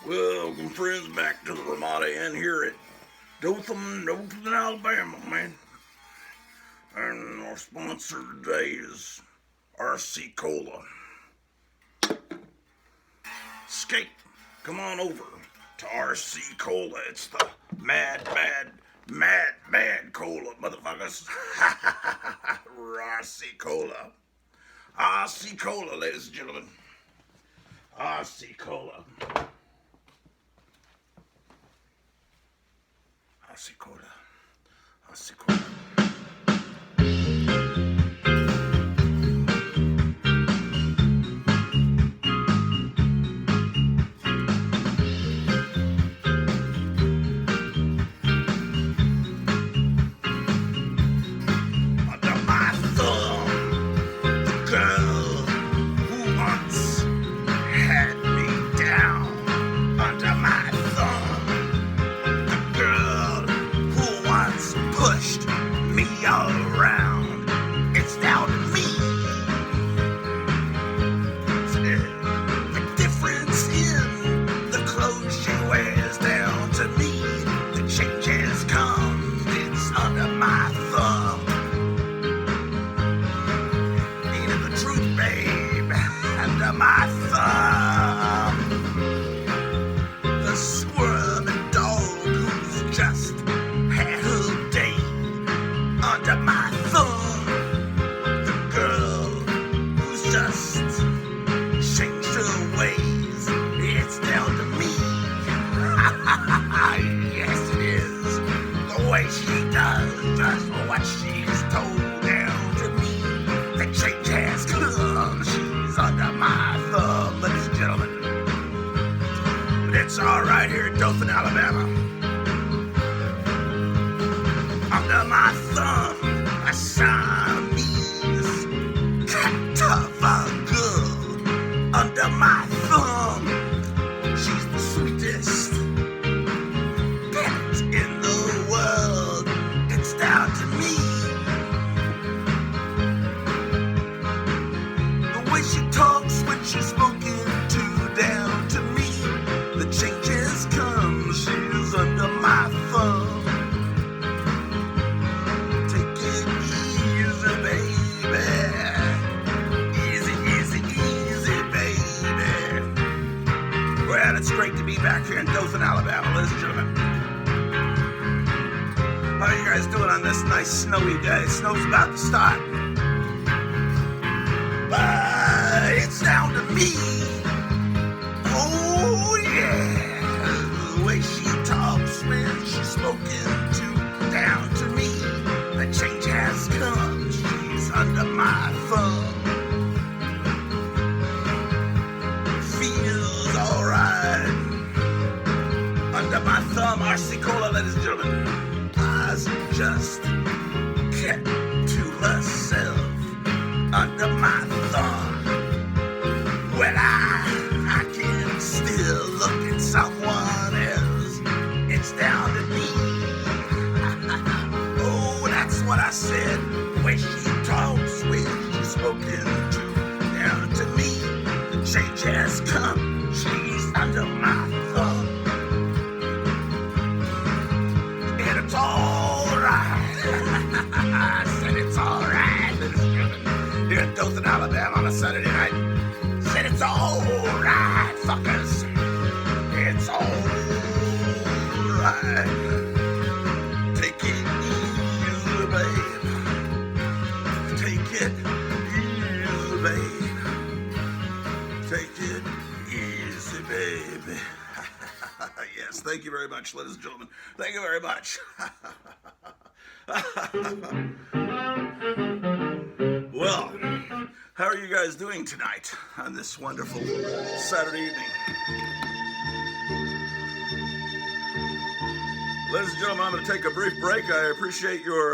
Welcome, friends, back to the Ramada Inn here at Dothan, Alabama, man. And our sponsor today is RC Cola. Skate, come on over to RC Cola. It's the mad cola, motherfuckers. RC Cola. RC Cola, ladies and gentlemen. RC Cola. RC Cola. RC Cola. My thumb, the squirming dog who's just had her day under my thumb, the girl who's just changed her ways, it's down to me. Yes, it is the way she does just what she's told down to me. The change has come. She's under my thumb, ladies and gentlemen. But it's all right here in Dothan, Alabama. Under my thumb, a Siamese cat of a girl. Under my thumb, she's the sweetest pet in the world. It's down to me. She talks when she's spoken to down to me. The changes come, she's under my thumb. Take it easy, baby. Easy, easy, easy, baby. Well, it's great to be back here in Dothan, Alabama, ladies and gentlemen. How are you guys doing on this nice snowy day? Snow's about to start. It's down to me. Oh yeah, the way she talks when she's spoken to down to me. The change has come. She's under my thumb. Feels alright under my thumb. RC Cola, ladies and gentlemen. Eyes just kept to herself under my thumb. Well, I can still look at someone else. It's down to me. Oh, that's what I said. When she talks, when she's spoken to down to me. The change has come. She's under my thumb. And it's all right. I said it's all right. Here in Dothan, Alabama on a Saturday night. Said it's all right, fuckers. It's all right. Take it easy, babe. Take it easy, babe. Take it easy, baby. Yes, thank you very much, ladies and gentlemen. Thank you very much. Well, how are you guys doing tonight on this wonderful Saturday evening? Ladies and gentlemen, I'm going to take a brief break. I appreciate your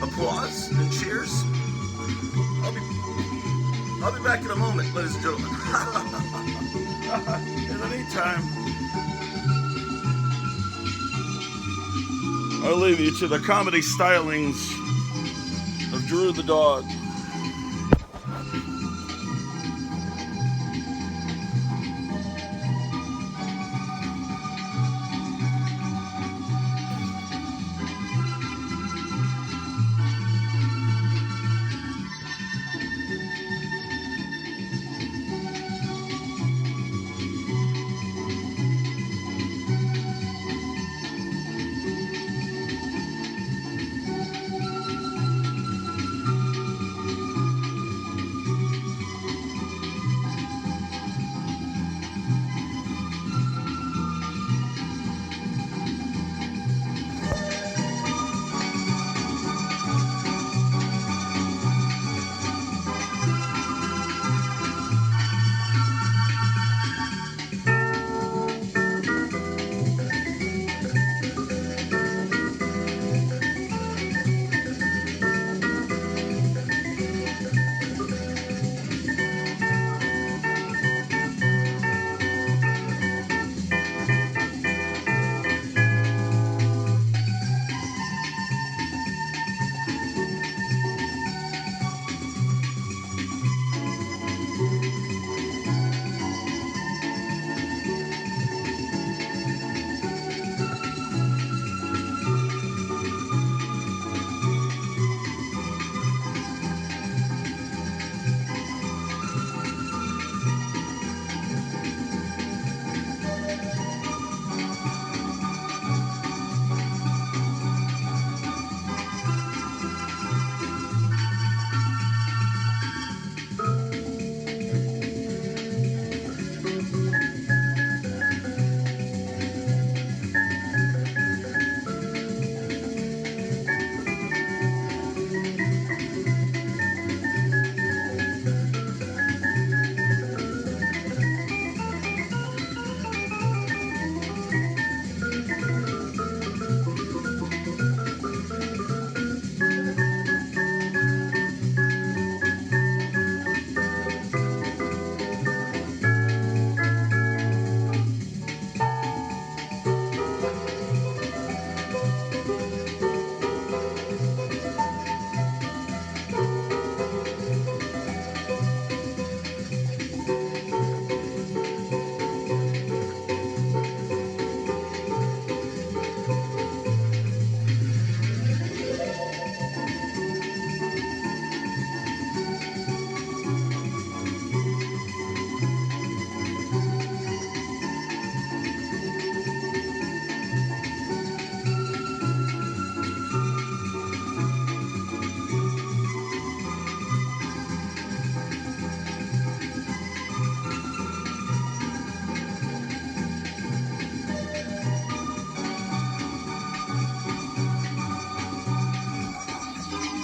applause and cheers. I'll be back in a moment, ladies and gentlemen. In the meantime, I'll leave you to the comedy stylings of Drew the dog.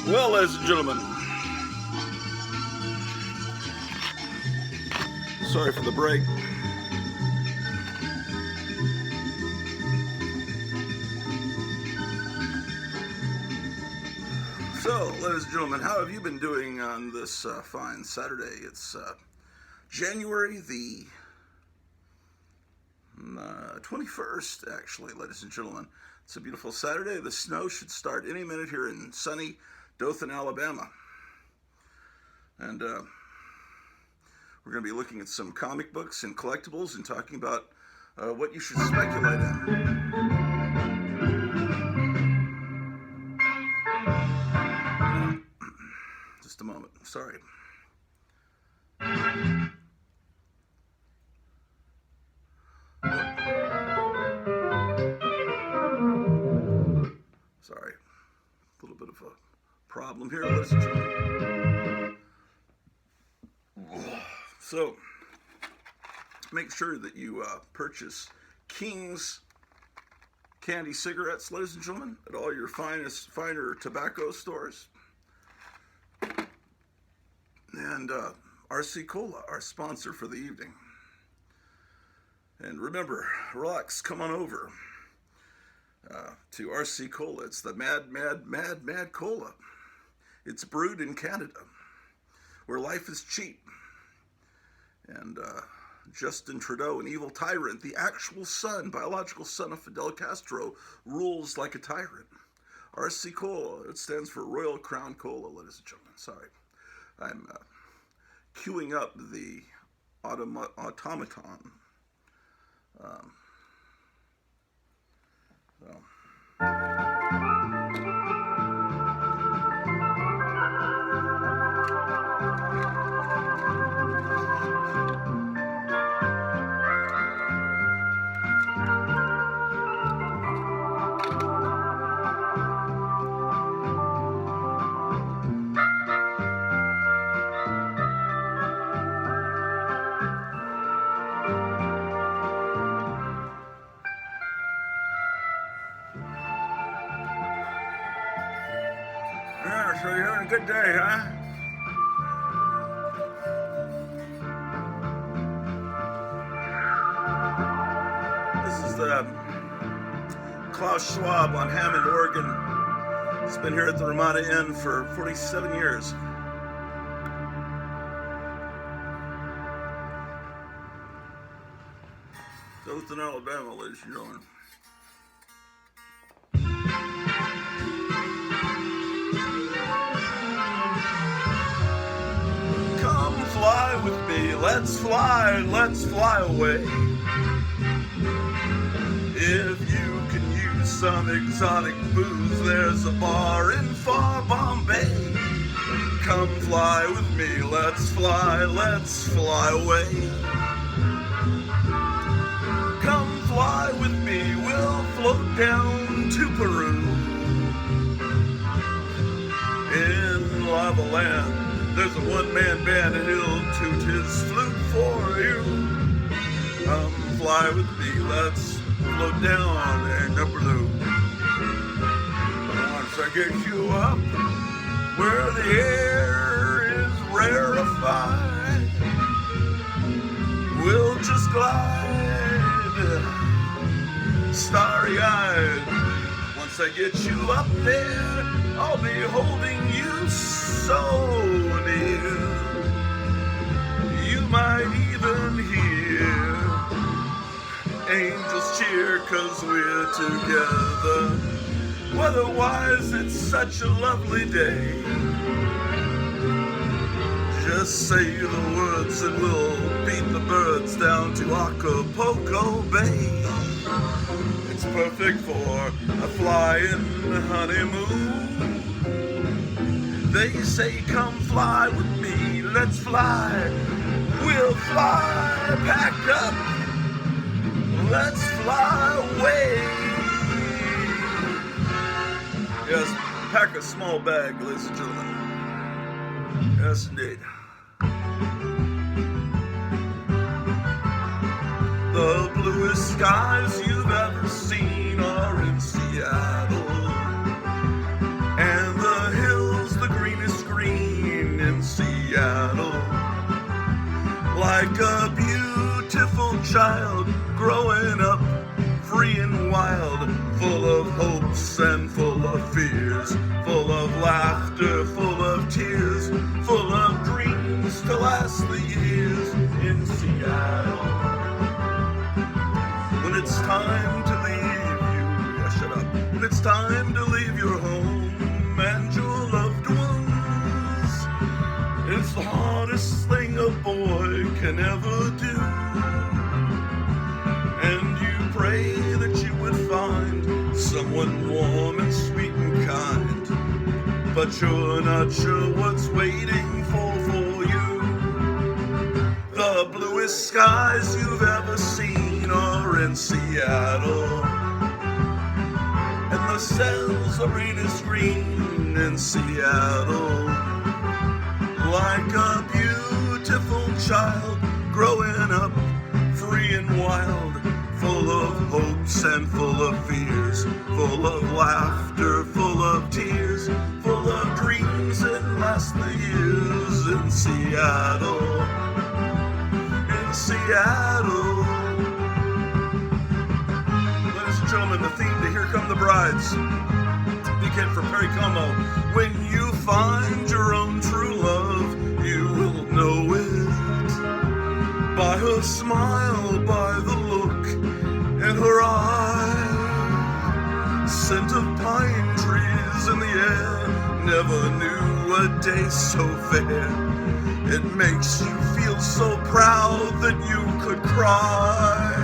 Well, ladies and gentlemen, sorry for the break. So, ladies and gentlemen, how have you been doing on this fine Saturday? It's January the 21st, actually, ladies and gentlemen. It's a beautiful Saturday. The snow should start any minute here in sunny Dothan, Alabama. And we're going to be looking at some comic books and collectibles and talking about what you should speculate in. Just a moment. Sorry. Sorry. A little bit of a problem here, ladies and gentlemen. So, make sure that you purchase King's candy cigarettes, ladies and gentlemen, at all your finer tobacco stores. And RC Cola, our sponsor for the evening. And remember, relax, come on over to RC Cola. It's the mad cola. It's brewed in Canada, where life is cheap. And Justin Trudeau, an evil tyrant, the actual son, biological son of Fidel Castro, rules like a tyrant. RC Cola, it stands for Royal Crown Cola, ladies and gentlemen. Sorry. I'm queuing up the automaton. So you're having a good day, huh? This is the Klaus Schwab on Hammond, Oregon. He's been here at the Ramada Inn for 47 years. Dothan, Alabama, ladies and gentlemen. Fly with me, let's fly away. If you can use some exotic booze, there's a bar in far Bombay. Come fly with me, let's fly away. Come fly with me, we'll float down to Peru. In Lava Land, there's a one-man band and he'll toot his flute for you. Come fly with me, let's float down in the blue. Once I get you up where the air is rarefied, we'll just glide starry-eyed. Once I get you up there, I'll be holding you so near. You might even hear angels cheer, 'cause we're together. Weather-wise, it's such a lovely day. Just say the words and we'll beat the birds down to Acapulco Bay. It's perfect for a flying honeymoon. They say, come fly with me, let's fly. We'll fly, packed up, let's fly away. Yes, pack a small bag, ladies and gentlemen. Yes, indeed. The bluest skies you've ever seen are in Seattle, and the hills, the like a beautiful child growing up, free and wild, full of hopes and full of fears, full of laughter, full of tears, full of dreams to last the years in Seattle. When it's time to leave you, yeah, shut up. When it's time to leave your home and your loved ones, it's the hardest thing a boy can ever do. And you pray that you would find someone warm and sweet and kind, but you're not sure what's waiting for you. The bluest skies you've ever seen are in Seattle, and the cells are greenest green in Seattle, like a beautiful child growing up, free and wild, full of hopes and full of fears, full of laughter, full of tears, full of dreams that last the years in Seattle, in Seattle. Ladies and gentlemen, the theme to Here Come the Brides, big hit from Perry Como. When you find your own true love, you will know it by her smile, by the look in her eye. Scent of pine trees in the air, never knew a day so fair. It makes you feel so proud that you could cry.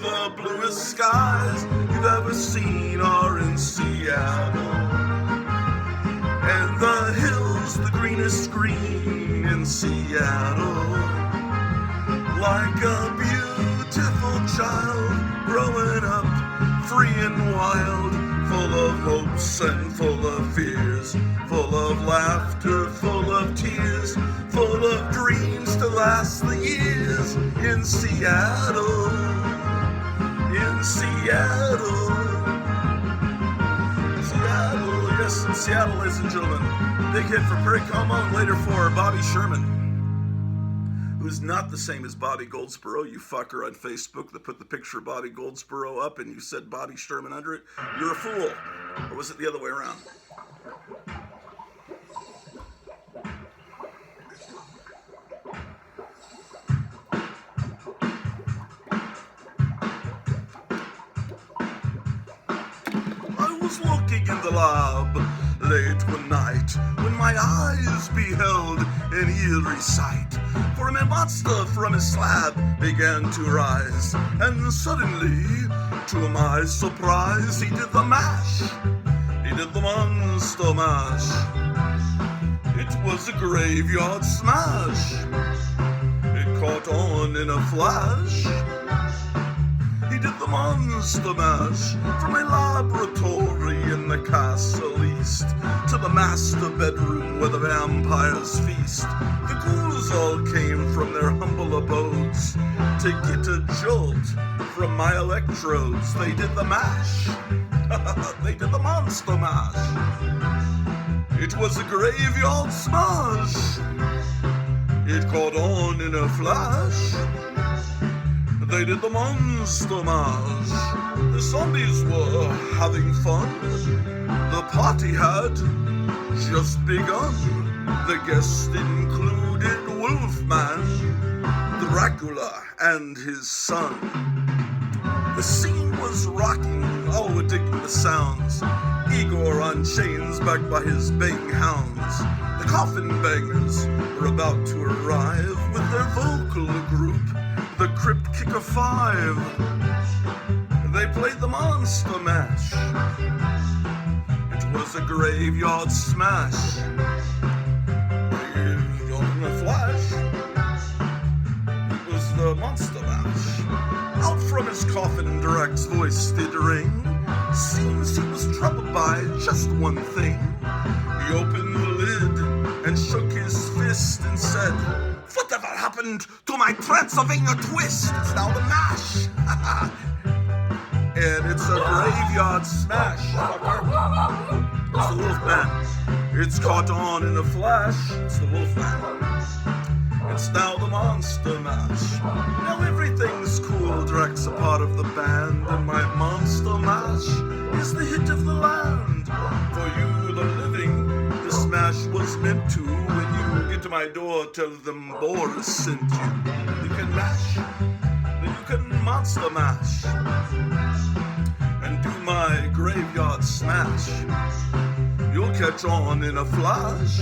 The bluest skies you've ever seen are in Seattle, and the hills the greenest green in Seattle, like a beautiful child growing up, free and wild, full of hopes and full of fears, full of laughter, full of tears, full of dreams to last the years in Seattle, in Seattle, Seattle, yes, in Seattle, ladies and gentlemen. Big hit for Perry Como and later for Bobby Sherman, who's not the same as Bobby Goldsboro, you fucker on Facebook that put the picture of Bobby Goldsboro up and you said Bobby Sherman under it. You're a fool. Or was it the other way around? I was walking in the lab late one night when my eyes beheld an eerie sight. For a monster from his slab began to rise, and suddenly, to my surprise, he did the mash. He did the monster mash. It was a graveyard smash. It caught on in a flash. He did the monster mash from a laboratory in the castle east to the master bedroom where the vampires feast. The ghouls all came from their humble abodes to get a jolt from my electrodes. They did the mash. They did the monster mash. It was a graveyard smash. It caught on in a flash. They did the monster mash. The zombies were having fun. The party had just begun. The guests included Wolfman, Dracula, and his son. The scene was rocking, all were digging the sounds. Igor on chains backed by his baying hounds. The coffin bangers were about to arrive with their vocal group, the Crypt Kicker 5. They played the monster mash. It was a graveyard smash. On a flash. It was the monster mash. Out from his coffin, Drax's voice did ring. Seems he was troubled by just one thing. He opened the lid and shook his fist and said, "Whatever happened to my Transylvania twist? It's now the mash." And it's a graveyard smash, fucker. It's the Wolfman. It's caught on in a flash. It's the Wolfman. It's now the Monster Mash. Now everything's cool, Drax a part of the band, and my Monster Mash is the hit of the land. For you, the living, the smash was meant to. When you get to my door, tell them Boris sent you. You can mash, then you can Monster Mash, and do my graveyard smash. You'll catch on in a flash.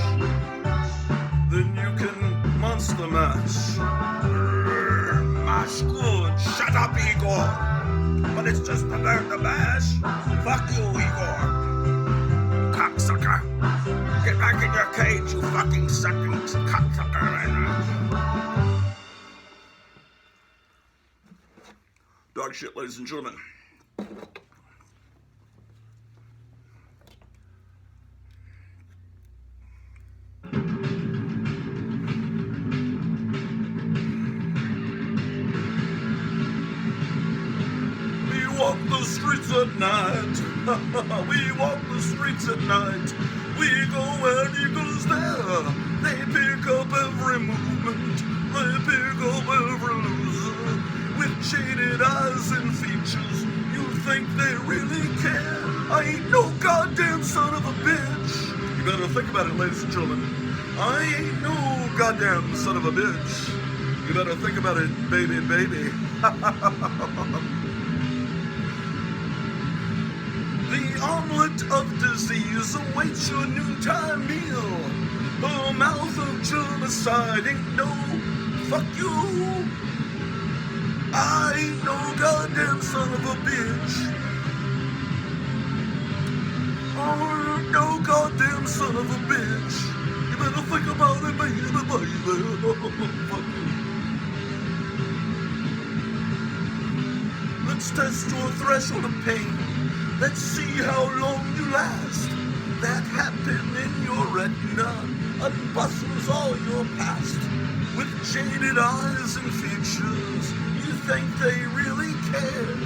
Then you can Monster Mash. Mash good. Shut up, Igor. But it's just about the mash. Fuck you, Igor. Cocksucker. Get back in your cage, you fucking sucking cocksucker. Dog shit, ladies and gentlemen. Walk the streets at night. We walk the streets at night. We go where eagles there. They pick up every movement. They pick up every loser. With shaded eyes and features, you think they really care. I ain't no goddamn son of a bitch. You better think about it, ladies and gentlemen. I ain't no goddamn son of a bitch. You better think about it, baby, baby. The omelet of disease awaits your noontime meal. The mouth of germicide ain't no fuck you. I ain't no goddamn son of a bitch. Oh, no goddamn son of a bitch. You better think about it, baby, baby. Fuck you. Let's test your threshold of pain. Let's see how long you last. That happen in your retina unbustles all your past. With jaded eyes and features, you think they really care.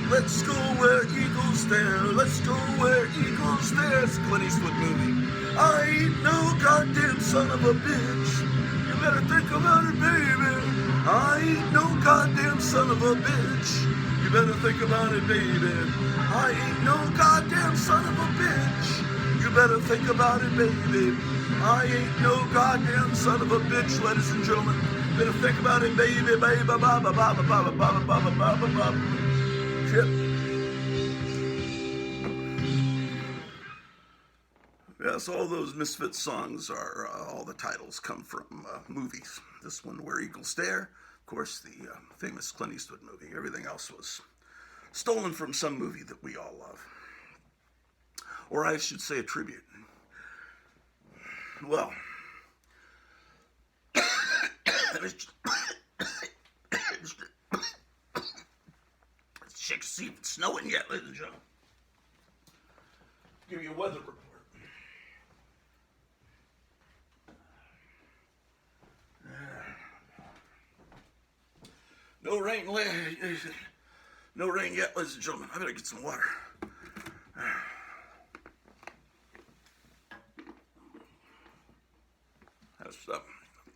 Let's go where eagles stare. Let's go where eagles stare. It's a Clint Eastwood movie. I ain't no goddamn son of a bitch. You better think about it, baby. I ain't no goddamn son of a bitch. You better think about it, baby. I ain't no goddamn son of a bitch. You better think about it, baby. I ain't no goddamn son of a bitch, ladies and gentlemen. Better think about it, baby, baby, ba ba ba ba ba ba ba ba ba ba. Shit. Yes, all those Misfit songs are, all the titles come from movies. This one, Where Eagles Stare, of course, the famous Clint Eastwood movie. Everything else was stolen from some movie that we all love. Or I should say a tribute. Well, check to see if it's snowing yet, ladies and gentlemen. Give you a weather report. No rain, no rain yet, ladies and gentlemen. I better get some water. That's the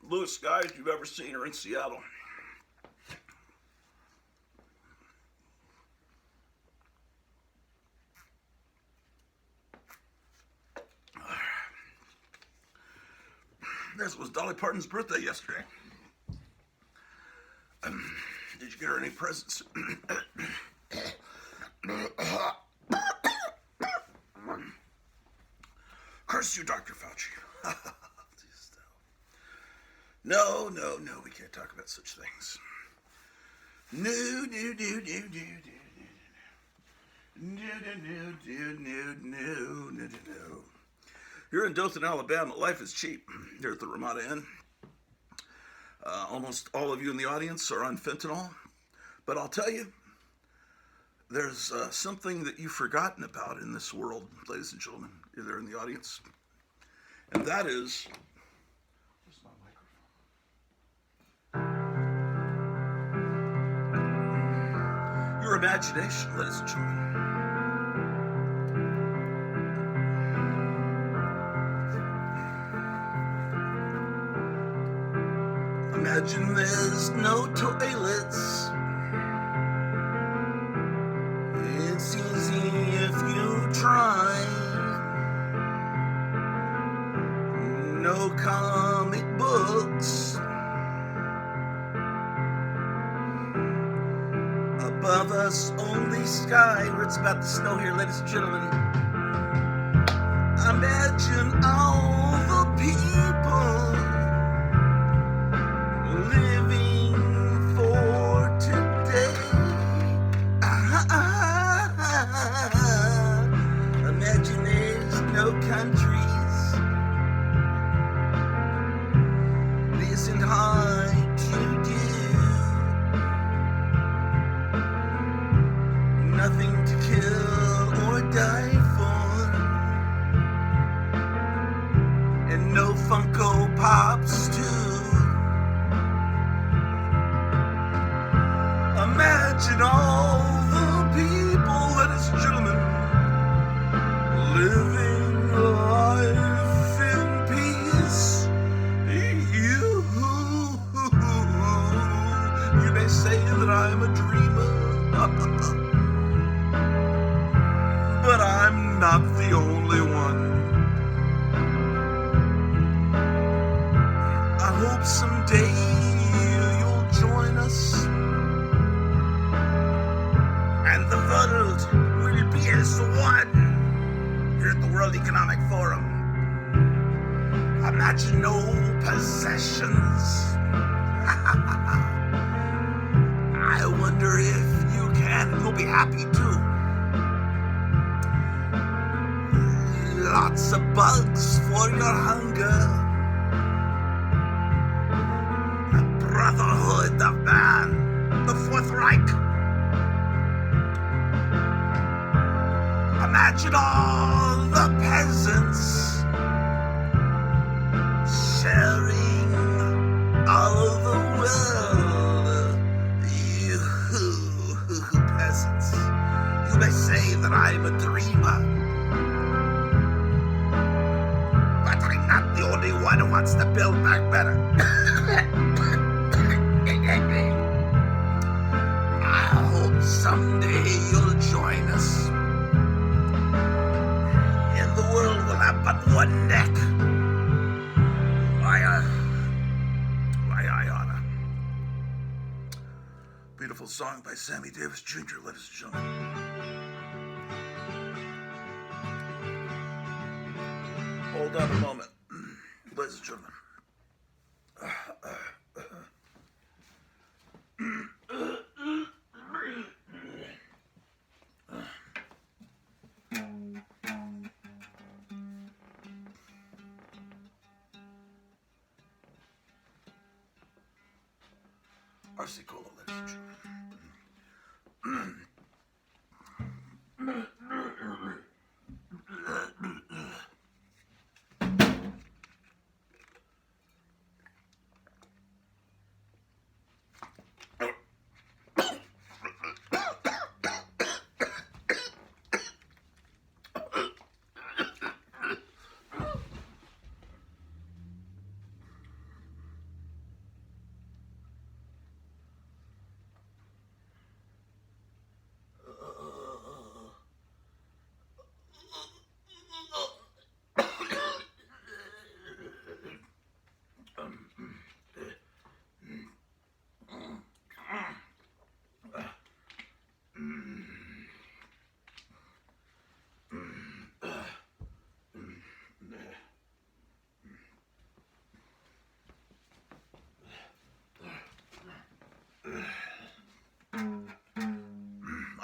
bluest skies you've ever seen are in Seattle. This was Dolly Parton's birthday yesterday. Did you get her any presents? Curse you, Dr. Fauci. No, we can't talk about such things. No. Here in Dothan, Alabama, life is cheap. Here at the Ramada Inn. Almost all of you in the audience are on fentanyl. But I'll tell you, there's something that you've forgotten about in this world, ladies and gentlemen, if they're in the audience. And that is, where's my microphone? Your imagination, ladies and gentlemen. Imagine there's no toilets. It's easy if you try. No comic books. Above us, only sky. Where it's about to snow here, ladies and gentlemen. Imagine all the people living for today. Imagine there's no countries. It isn't hard to do. Nothing to kill or die for. And no Funko Pops too. Imagine all the people, ladies and gentlemen, living life in peace. You may say that I'm a dreamer, but I'm not the only one. I hope someday you'll join us, and the world will be as one here at the World Economic Forum. Imagine no possessions. I wonder if you can, and you'll be happy too. Lots of bugs for your hunger. A brotherhood of man, the Fourth Reich. Imagine all the peasants sharing all the world. You peasants, you may say that I'm a dreamer, but I'm not the only one who wants to build back better. I hope someday you'll join us. And the world will have but one neck. I oughta. Beautiful song by Sammy Davis Jr., ladies and gentlemen. Hold on a moment, ladies and gentlemen. RC Cola, ladies and gentlemen.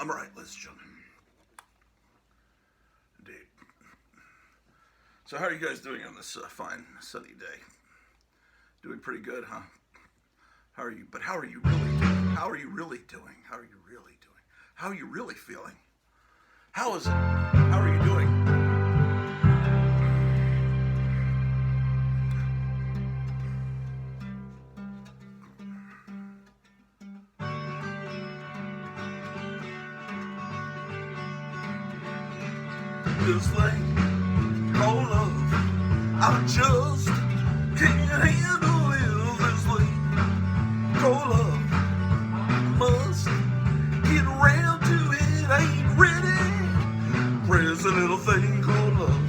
I'm all right, ladies and gentlemen. Indeed. So how are you guys doing on this fine sunny day? Doing pretty good, huh? How are you? But how are you really doing? How are you really doing? How are you really doing? How are you really feeling? How is it? How are you doing? This thing called love, I just can't handle this thing called love. Must get around to it, ain't ready. There's a little thing called love.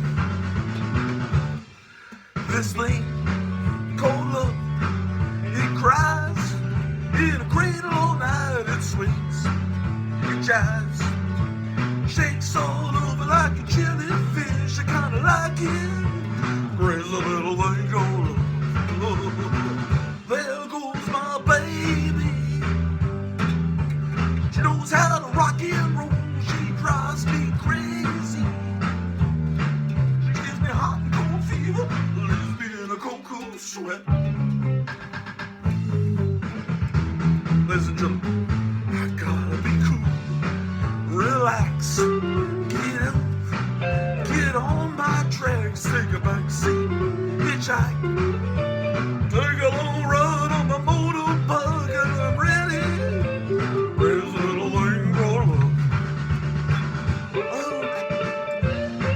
This thing called love, it cries in a cradle all night. It swings, it jives, shakes all over like a jellyfish. I kinda like it. There's a little thing called love. There goes my baby. She knows how to rock and roll. She drives me crazy. She gives me hot and cold fever. Leaves me in a cold, cold sweat. Ladies and gentlemen, I gotta be cool. Relax. Get on my tracks. Take a back seat. Hitchhike. Take a long run on my motorbike and I'm ready. There's a little thing called love. Oh,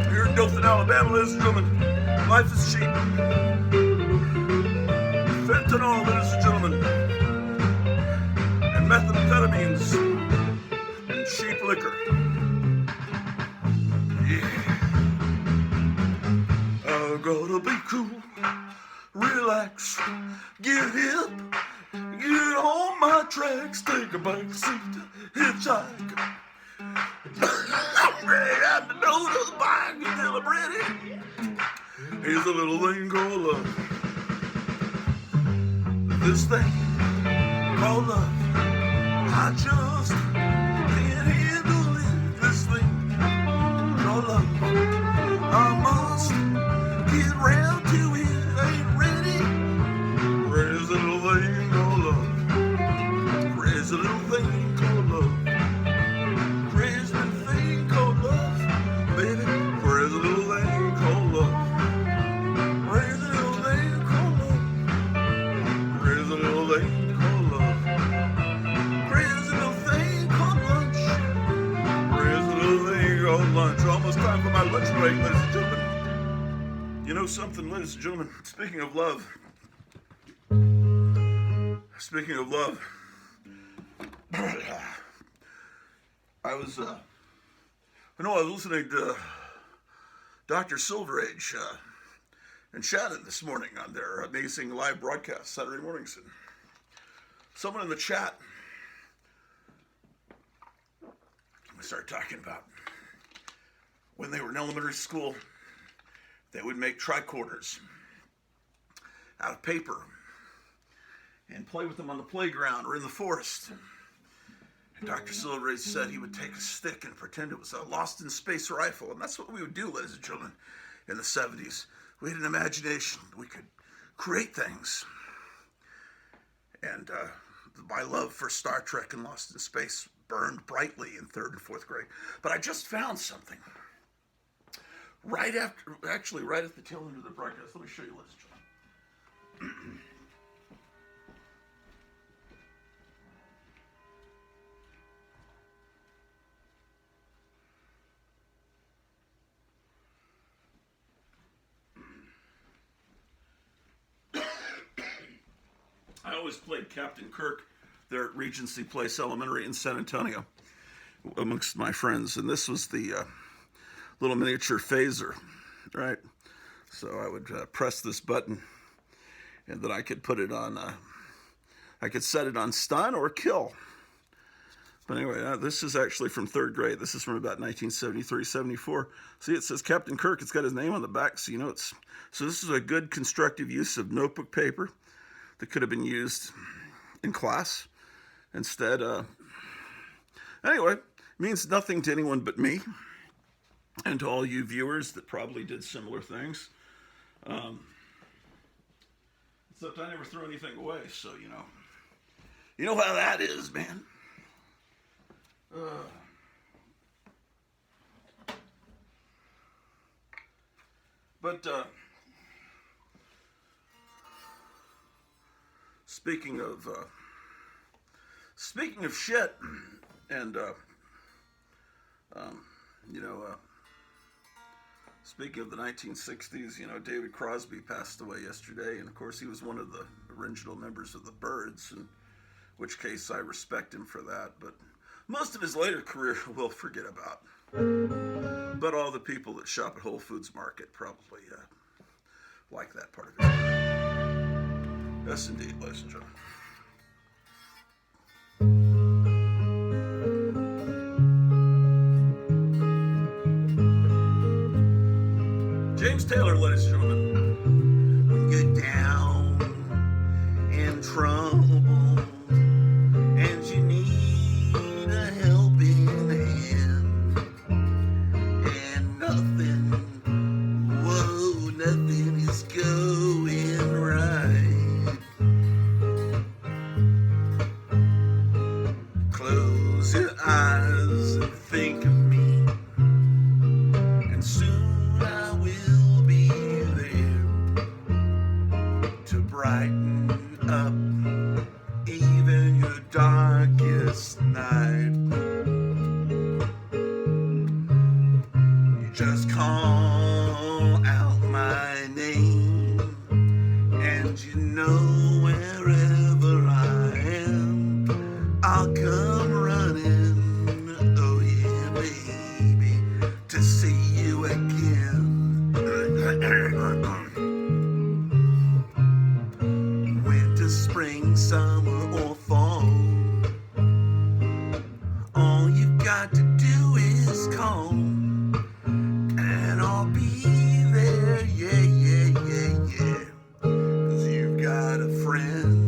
here in Dothan, Alabama, ladies and gentlemen, life is cheap. Fentanyl, ladies and gentlemen, and methamphetamines, and cheap liquor. Yeah. I gotta be cool. Relax, get hip, get on my tracks, take a back seat, hitchhike. I'm ready out the door to the bike until I'm ready. Here's a little thing called love. This thing called love, I just can't handle it. This thing called love, I must get round to it. There's a little thing called love. There's a little thing called love. There's a little thing called love, baby. There's a little thing called love. There's a little thing called love. There's a little thing called love. There's a little thing called lunch. There's a little thing called lunch. Almost time for my lunch break, ladies and gentlemen. You know something, ladies and gentlemen? Speaking of love. Speaking of love, I was listening to Dr. Silverage and Shannon this morning on their amazing live broadcast Saturday mornings, and someone in the chat, we started talking about when they were in elementary school, they would make tricorders out of paper and play with them on the playground or in the forest. And Dr. Silverage said he would take a stick and pretend it was a Lost in Space rifle. And that's what we would do, ladies and gentlemen, in the 70s. We had an imagination. We could create things. And my love for Star Trek and Lost in Space burned brightly in 3rd and 4th grade. But I just found something. Right at the tail end of the broadcast. Let me show you, ladies and gentlemen. I always played Captain Kirk there at Regency Place Elementary in San Antonio amongst my friends, and this was the little miniature phaser, right? So I would press this button, and then I could put it on, I could set it on stun or kill. But anyway, this is actually from 3rd grade. This is from about 1973, 74. See, it says Captain Kirk. It's got his name on the back, so you know it's... So this is a good constructive use of notebook paper that could have been used in class instead. Anyway, it means nothing to anyone but me and to all you viewers that probably did similar things. Except I never threw anything away, so you know how that is, man. But speaking of shit, and speaking of the 1960s, David Crosby passed away yesterday, and of course he was one of the original members of the Byrds, and which case I respect him for that, but most of his later career we'll forget about. But all the people that shop at Whole Foods Market probably like that part of it. Yes, indeed, ladies and gentlemen. James Taylor, ladies and gentlemen. When you're down in trouble and you need a helping hand, and nothing is going right. Close your eyes and think of me, and soon I will be there to brighten up even your darkest night. You just call out my name, and you know wherever I am, I'll come running, oh yeah, baby, to see you again. Winter, spring, summer, or fall, all you've got to do is call, and I'll be there, yeah, yeah, yeah, yeah, 'cause you've got a friend.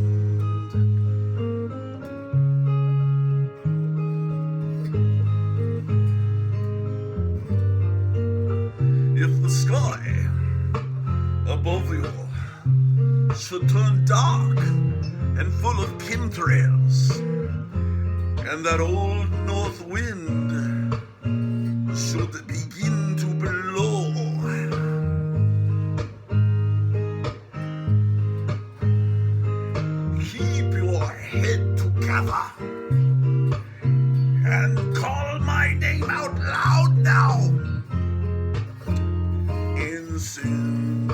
If the sky above you should turn dark and full of chemtrails, and that old north wind should begin to blow, keep your head together and call my name out loud now, and soon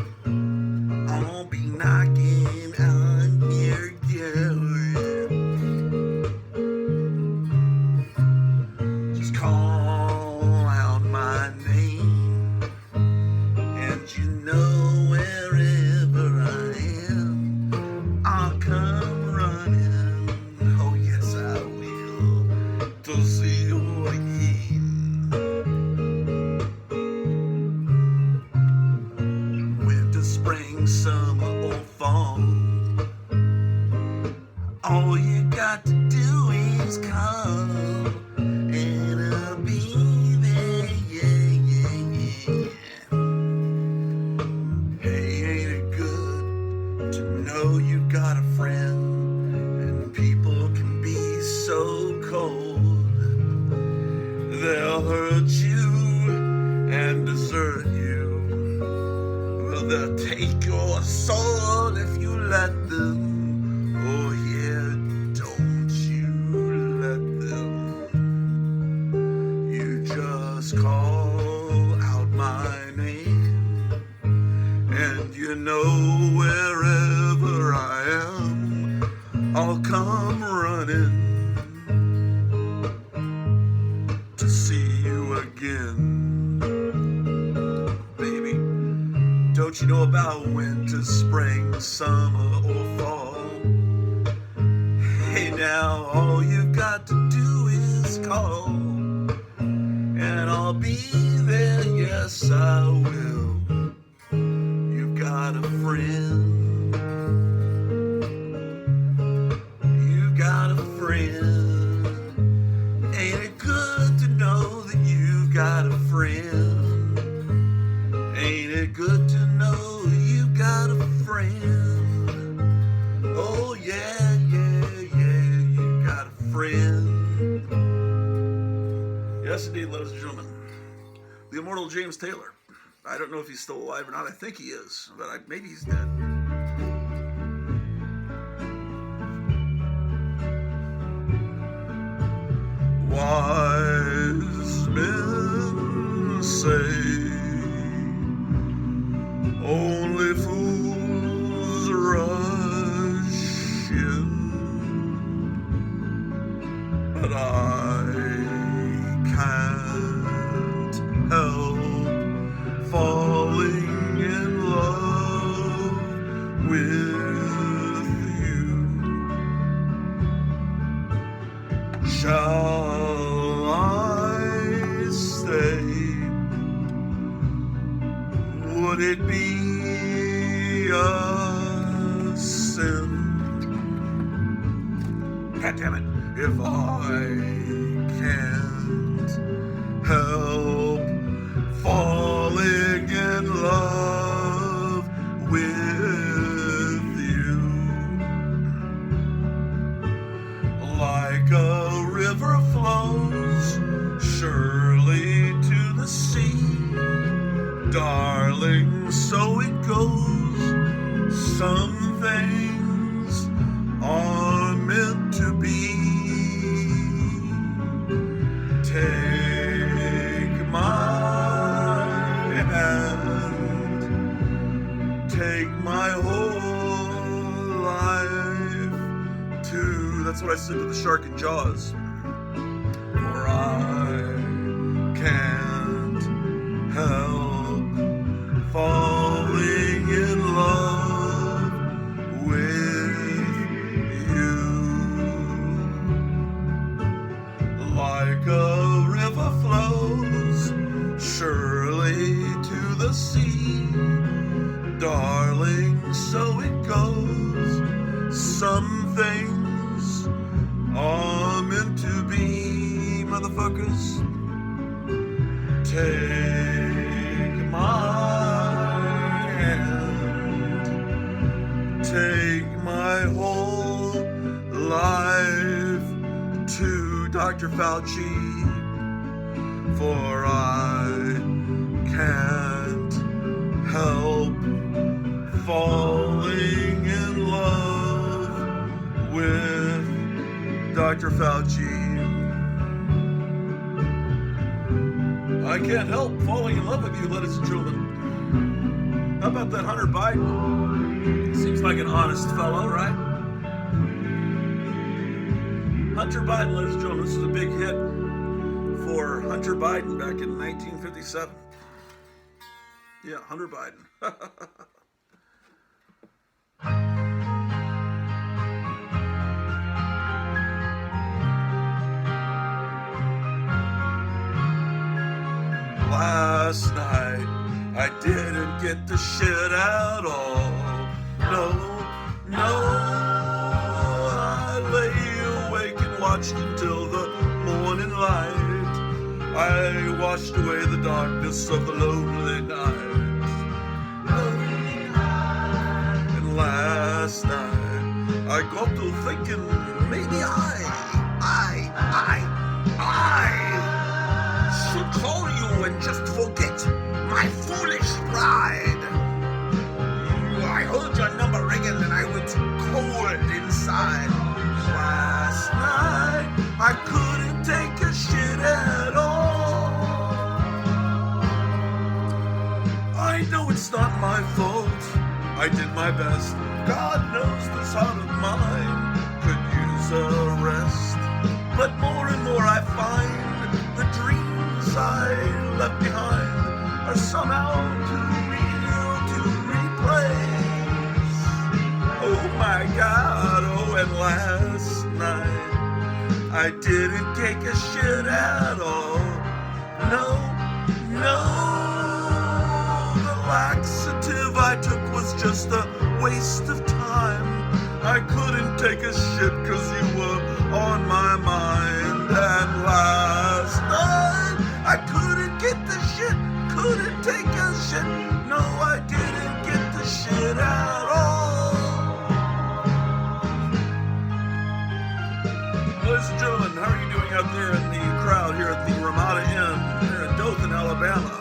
I'll be knocking on your door. Just call out my name, and you know wherever I am, I'll come running, oh yes I will, to see you again. Winter, spring, summer, or fall, all you got to do is call, and I'll be there, yeah, yeah, yeah. Hey, ain't it good to know you got a friend, and people can be so cold. They'll hurt you and desert you. Well, they'll take your soul if you let them. Oh yeah, don't you let them. You just call out my name, and you know wherever I am, I'll come running to see you again. Baby, don't you know about winter, spring, summer, or fall? Hey now, all you've got to do is call, and I'll be there, yes I will. You've got a friend. You've got a friend. Ain't it good to know that you've got a friend? Ain't it good to know you've got a friend? Oh yeah, yeah, yeah, you've got a friend. Yes indeed, ladies and gentlemen, the immortal James Taylor. I don't know if he's still alive or not. I think he is, but maybe he's dead. Wise men say only fools rush in, but I can't help falling in love with you. Shall I stay? Would it be a sin? God damn it. If I can't help falling in love with you, like a river flows surely to the sea, darling, so it goes. Some things are meant to be. Take my hand, take my whole life too. That's what I said to the shark in Jaws. For I can't help falling in love with you. Like a river flows surely to the sea, darling, so it goes. Some things are meant to be, motherfuckers. Take my hand, take my whole life to Dr. Fauci, for I can't help falling in love with Dr. Fauci. I can't help falling in love with you, ladies and gentlemen. How about that Hunter Biden? Seems like an honest fellow, right? Hunter Biden, ladies and gentlemen, this is a big hit for Hunter Biden back in 1957. Yeah, Hunter Biden. Last night I didn't get the shit at all. No, I lay awake and watched until the morning light. I washed away the darkness of the lonely night. And last night I got to thinking, maybe I should call you and just forget my foolish pride. I heard your number ringing and I went cold inside. Last night I couldn't take a shit at all. I know it's not my fault. I did my best. God knows this heart of mine could use a rest. But more and more I find the dreams I left behind are somehow too real to replace. Oh my God, oh, and last night I didn't take a shit at all. No, the laxative I took was just a waste of time. I couldn't take a shit cause you were on my mind. And last night I couldn't get the shit, couldn't take a shit. No, I didn't get the shit at all. Ladies and gentlemen, how are you doing out there in the crowd here at the Ramada Inn here in Dothan, Alabama?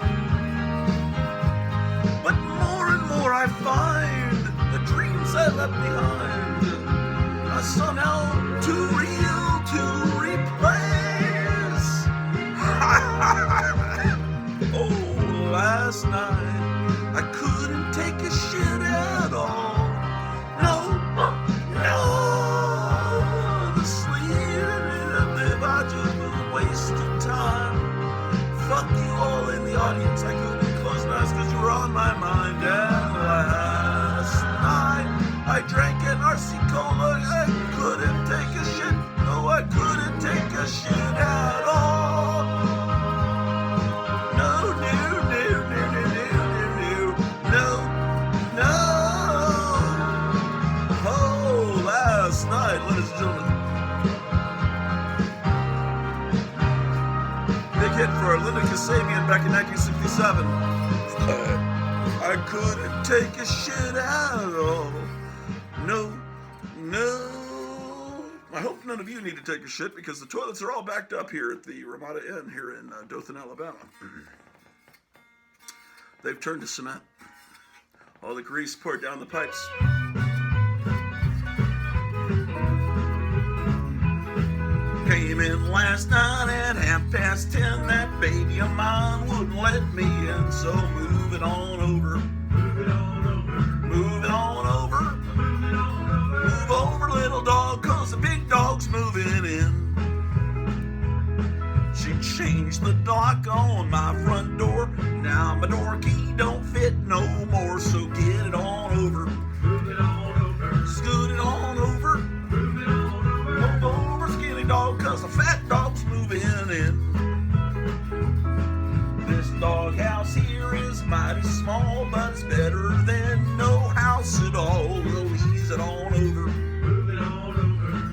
But more and more I find the dreams I left behind are somehow too real to replace. Oh, last night I couldn't take a shit at all. No, the sleep I waste of time. Fuck you all in the audience. I couldn't close my eyes because you were on my mind. And last night I drank an RC Cola. I couldn't take a shit. No, I couldn't take a shit at all. No, no, no, no, no, no, no, no. Oh, last night, ladies and gentlemen. Big hit for Linda Kasabian back in 1967. I couldn't take a shit at all. No, no. I hope none of you need to take a shit because the toilets are all backed up here at the Ramada Inn here in Dothan, Alabama. They've turned to cement. All the grease poured down the pipes. Came in last night at 10:30. That baby of mine wouldn't let me in, so move it on over. Move it on over. Move it on over. Move over, little dog, 'cause the big dog's moving in. She changed the lock on my front door. Now my door key don't fit no more, so get it on over. Move it on over. Scoot it on over. Move it on over. Move over, skinny dog, 'cause the fat dog's moving in. This dog house here is mighty small, but it's better than no house at all. We'll ease it on over. Move it on over.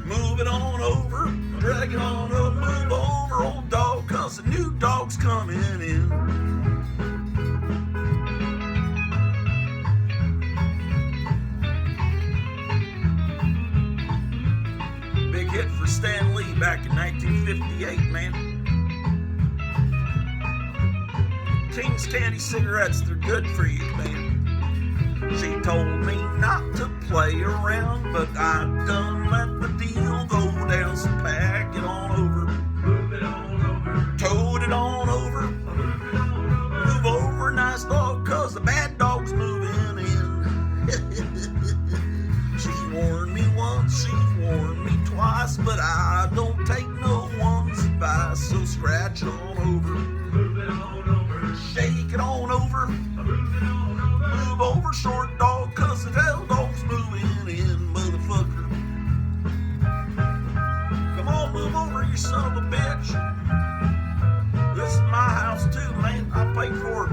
Move it on over. Drag it on up. Move over, old dog, 'cause the new dog's coming in. Big hit for Stan Lee back in 1958, man. King's Candy cigarettes, they're good for you, man. She told me not to play around, but I done let the deal go down, so pack it on over. Move it on over. Toad it on over. Move it on over. Move over, nice dog, 'cause the bad dog's moving in. She warned me once, she warned me twice, but I don't take no one's advice, so scratch it on over. Move it on over. Shake it on over. Move it on over. Move over, short dog, 'cause the tail dog's moving in, motherfucker. Come on, move over, you son of a bitch. This is my house too, man. I paid for it.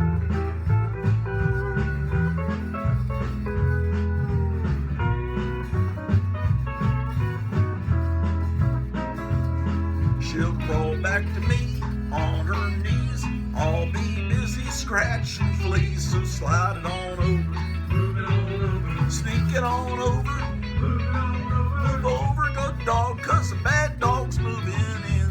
She'll crawl back to me on her knees. I'll be busy scratching fleas, so slide it on over. Move it on over. Sneak it on over. Move it on over. Move over, good dog, 'cause the bad dog's moving in.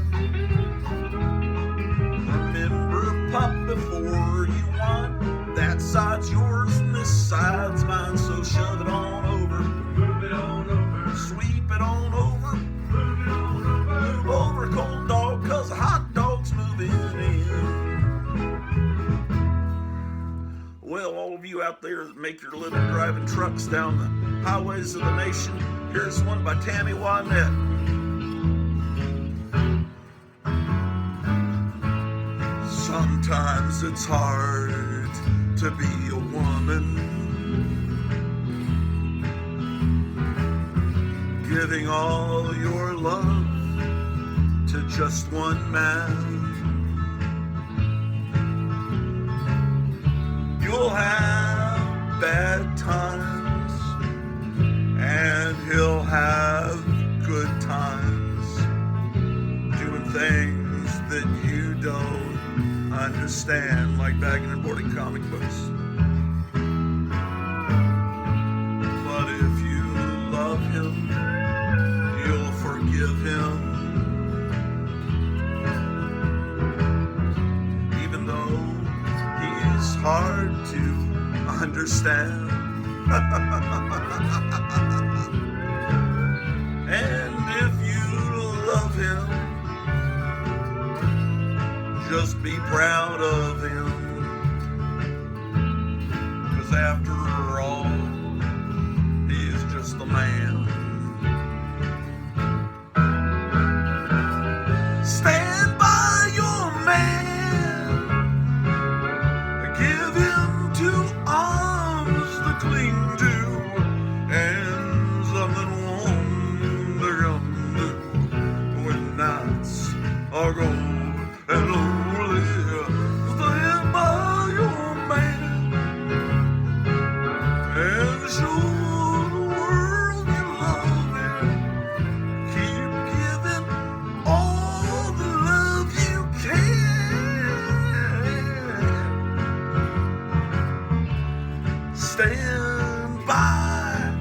Remember, pup, before you whine, that side's yours and this side's mine, so shove it on over. Move it on over. Sweep it on over. Move it on over. Move over, cold dog, 'cause the hot dog's moving in. Well, all of you out there that make your living driving trucks down the highways of the nation, here's one by Tammy Wynette. Sometimes it's hard to be a woman, giving all your love to just one man. You'll have bad times, and he'll have good times, doing things that you don't understand, like bagging and boarding comic books. But if you love him, you'll forgive him, even though he's hard to understand. And if you love him, just be proud of him, 'cause after all, he is just a man. Stand by are old and lonely. Stand by your man and show the world you love him. Keep giving all the love you can. Stand by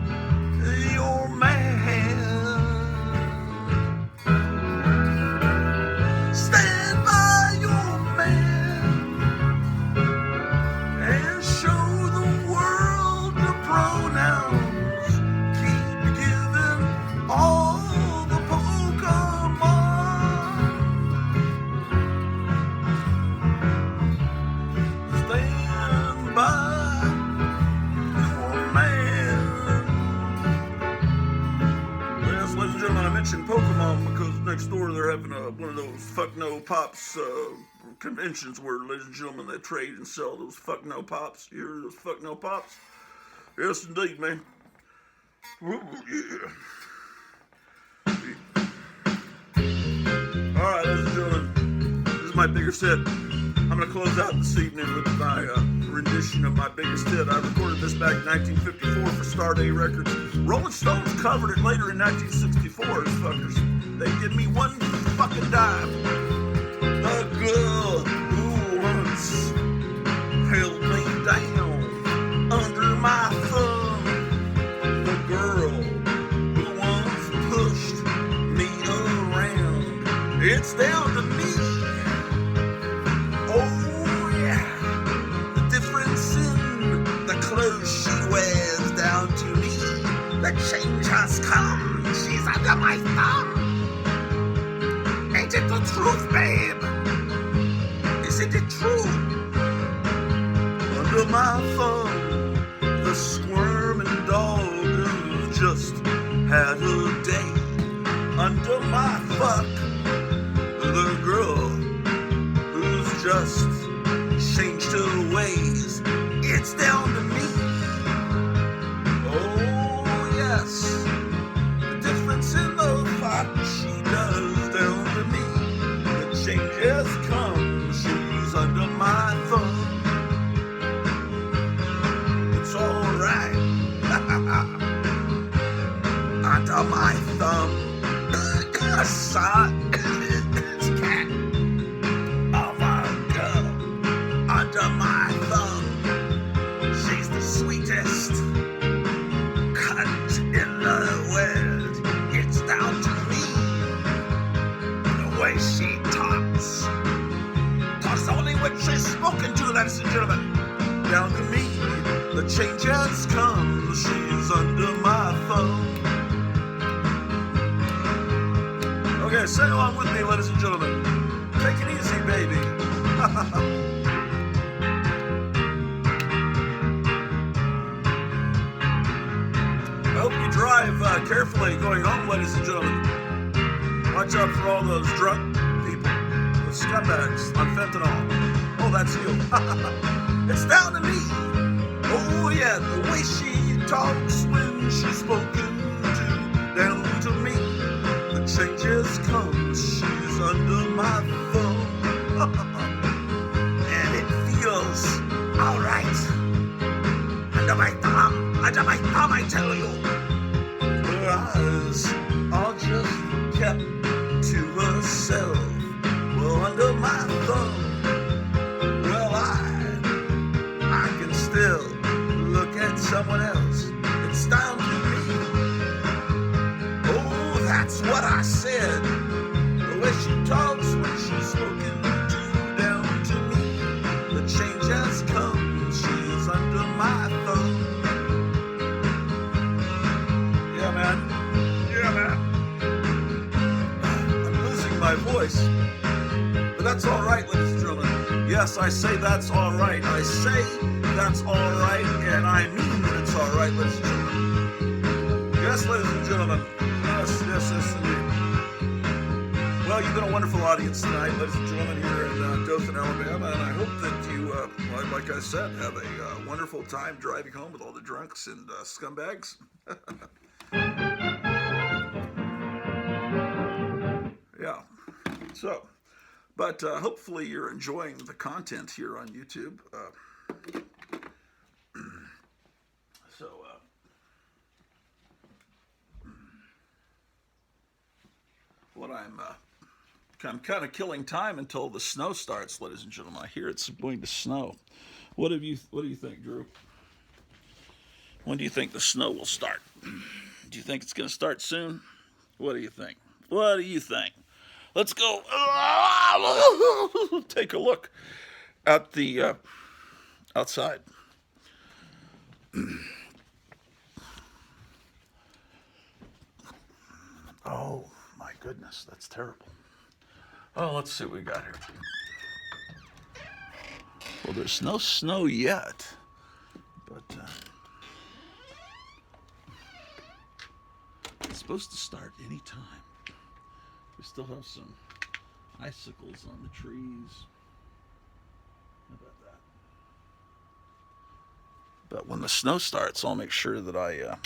your man. Stand by your man and show the world the pronouns. Keep giving all the Pokemon. Stand by your man. Yes, ladies and gentlemen, I mentioned Pokemon because next door they're having one of those fuck no pops conventions where, ladies and gentlemen, they trade and sell those fuck no pops. You hear those fuck no pops? Yes, indeed, man. Ooh, yeah. All right, ladies and gentlemen, this is my biggest hit. I'm going to close out this evening with my rendition of my biggest hit. I recorded this back in 1954 for Starday Records. Rolling Stones covered it later in 1964, those fuckers. They give me one fucking dime. The girl who once held me down under my thumb. The girl who once pushed me around. It's down to me. Oh yeah. The difference in the clothes she wears down to me. The change has come. She's under my thumb. Ain't it the truth, babe? Isn't it true? Under my thumb, the squirming dog who's just had her day. Under my fuck, the girl who's just changed her ways. It's down to me. Oh yes, the difference in the fuck she does down to me. The change has come. She's under my thumb. It's alright. Under my thumb. I saw this cat of a girl under my thumb. She's the sweetest cunt in the world. It's down to me. The way she talks only when she's spoken to, ladies and gentlemen. Down to me, the change has come. She's under my thumb. Okay, sing along with me, ladies and gentlemen. Take it easy, baby. I hope you drive carefully going home, ladies and gentlemen. Watch out for all those drunk people, those scumbags on fentanyl. Oh, that's you. It's down to me. Oh, yeah, the way she talks when she's spoken to. Down to me. The change has come. She's under my thumb. And it feels alright. Under my thumb, I tell you. Her eyes are just kept to herself. Well, under my thumb, well, I can still look at someone else. It's down to me. Oh, that's what I said. The way she talks when she's spoken to, down to me. The change has come. She's under my thumb. Yeah, man. Yeah, man. I'm losing my voice. But that's all right, ladies and gentlemen. Yes, I say that's all right. I say that's all right, and I mean that it's all right, ladies and gentlemen. Yes, ladies and gentlemen. Yes, indeed. Well, you've been a wonderful audience tonight, ladies and gentlemen, here in Dothan, Alabama, and I hope that you, like I said, have a wonderful time driving home with all the drunks and scumbags. Yeah. So, But hopefully you're enjoying the content here on YouTube. So what I'm kind of killing time until the snow starts, ladies and gentlemen. I hear it's going to snow. What do you think, Drew? When do you think the snow will start? Do you think it's going to start soon? What do you think? What do you think? Let's go. Take a look at the outside. Oh my goodness, that's terrible. Oh, let's see what we got here. Well, there's no snow yet, but it's supposed to start any time. We still have some icicles on the trees. How about that? But when the snow starts, I'll make sure that I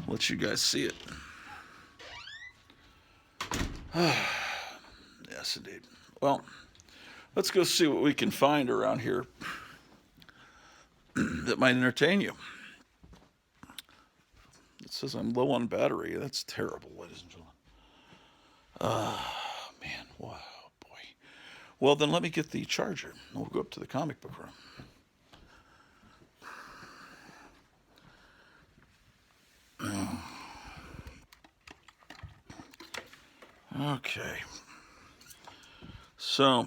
let you guys see it. Yes, indeed. Well, let's go see what we can find around here that might entertain you. It says I'm low on battery. That's terrible, ladies and gentlemen. Man, wow, boy. Well, then let me get the charger. We'll go up to the comic book room. Okay. So,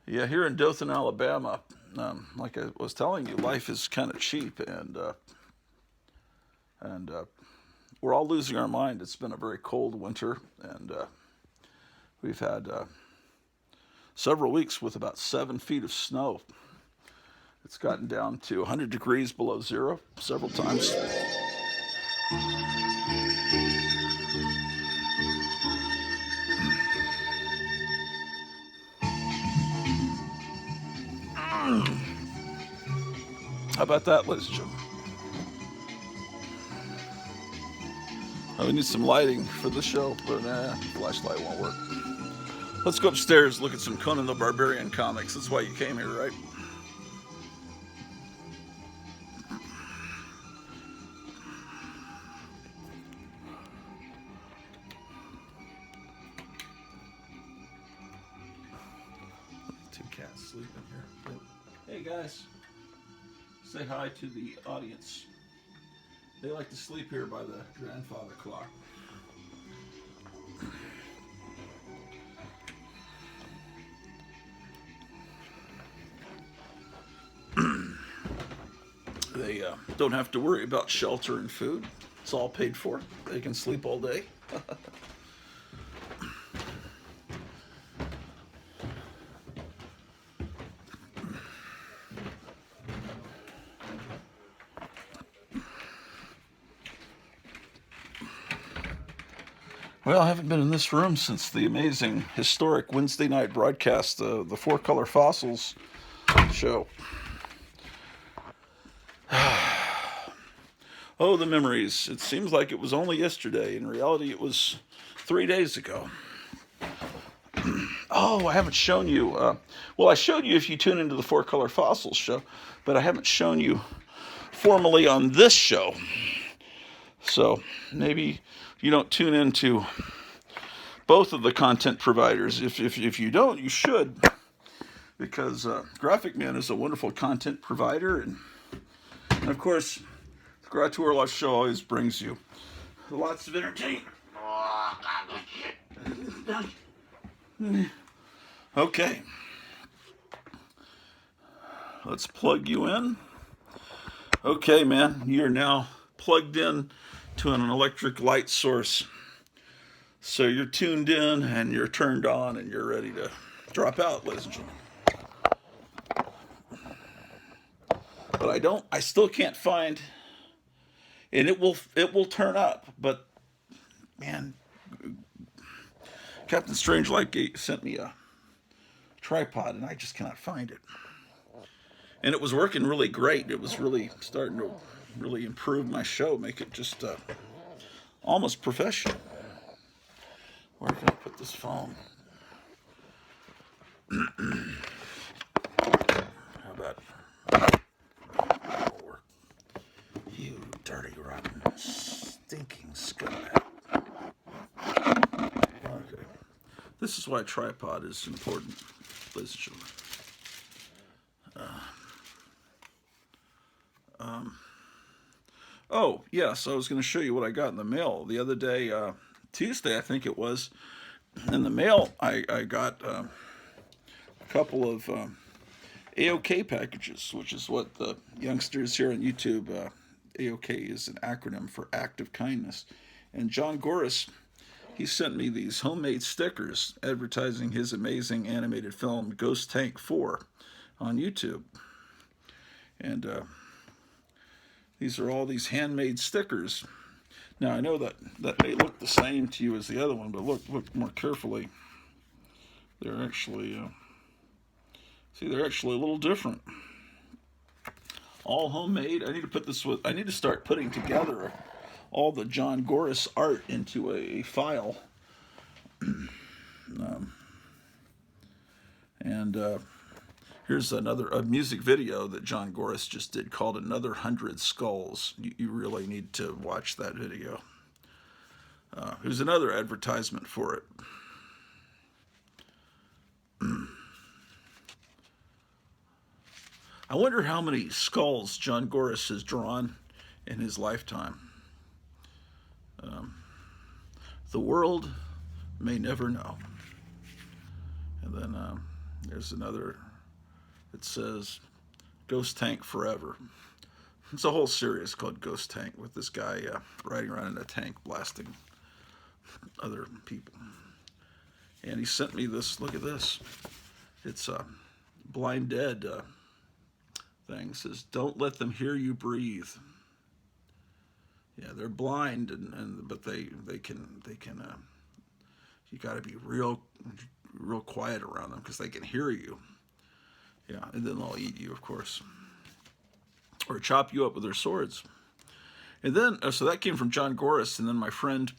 yeah, here in Dothan, Alabama, like I was telling you, life is kind of cheap, and we're all losing our mind. It's been a very cold winter, and we've had several weeks with about 7 feet of snow. It's gotten down to 100 degrees below zero several times. How about that, ladies and gentlemen? We need some lighting for the show, but flashlight won't work. Let's go upstairs, look at some Conan the Barbarian comics. That's why you came here, right? Two cats sleeping here. Hey guys, say hi to the audience. They like to sleep here by the grandfather clock. They don't have to worry about shelter and food. It's all paid for. They can sleep all day. Well, I haven't been in this room since the amazing, historic Wednesday night broadcast, the Four Color Fossils show. Oh, the memories. It seems like it was only yesterday. In reality, it was 3 days ago. Oh, I haven't shown you. Well, I showed you if you tune into the Four Color Fossils show, but I haven't shown you formally on this show. So maybe you don't tune into both of the content providers. If you don't, you should, because Graphic Man is a wonderful content provider, and of course, the Grottu Orloff show always brings you lots of entertainment. Okay, let's plug you in. Okay, man, you're now plugged in to an electric light source. So you're tuned in and you're turned on and you're ready to drop out, ladies and gentlemen. But I still can't find, and it will turn up, but man, Captain Strangelike sent me a tripod and I just cannot find it. And it was working really great. It was really starting to really improve my show, make it just almost professional. Where can I put this phone? How about more? You dirty, rotten, stinking scumbag. Okay. This is why a tripod is important, ladies and gentlemen. Oh, yes, I was going to show you what I got in the mail the other day, Tuesday, I think it was. In the mail, I got a couple of AOK packages, which is what the youngsters here on YouTube, AOK is an acronym for Act of Kindness. And John Goris, he sent me these homemade stickers advertising his amazing animated film Ghost Tank 4 on YouTube. And these are all these handmade stickers. Now, I know that may look the same to you as the other one, but look more carefully. They're actually, they're actually a little different. All homemade. I need to start putting together all the John Goris art into a file. Here's a music video that John Goris just did called Another 100 Skulls. You really need to watch that video. Here's another advertisement for it. I wonder how many skulls John Goris has drawn in his lifetime. The world may never know. And then there's another. It says Ghost Tank Forever. It's a whole series called Ghost Tank with this guy riding around in a tank blasting other people. And he sent me this. Look at this. It's a Blind Dead thing. It says, "Don't let them hear you breathe." Yeah, they're blind, but they can. You got to be real quiet around them because they can hear you. Yeah, and then they'll eat you, of course, or chop you up with their swords. And then, so that came from John Goris, and then my friend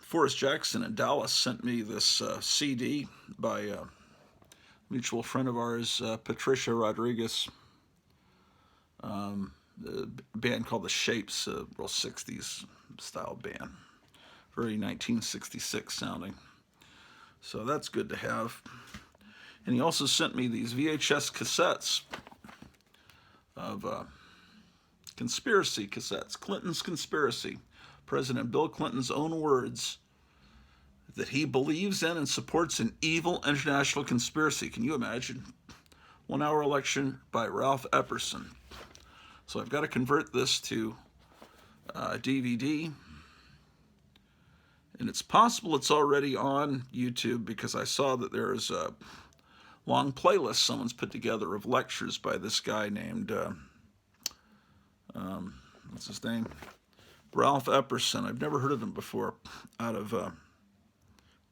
Forrest Jackson in Dallas sent me this CD by a mutual friend of ours, Patricia Rodriguez. A band called The Shapes, a real 60s style band, very 1966 sounding. So that's good to have. And he also sent me these VHS cassettes of conspiracy cassettes. Clinton's Conspiracy. President Bill Clinton's own words that he believes in and supports an evil international conspiracy. Can you imagine? 1 hour election by Ralph Epperson. So I've got to convert this to DVD. And it's possible it's already on YouTube because I saw that there's a long playlist someone's put together of lectures by this guy named, what's his name? Ralph Epperson. I've never heard of him before, out of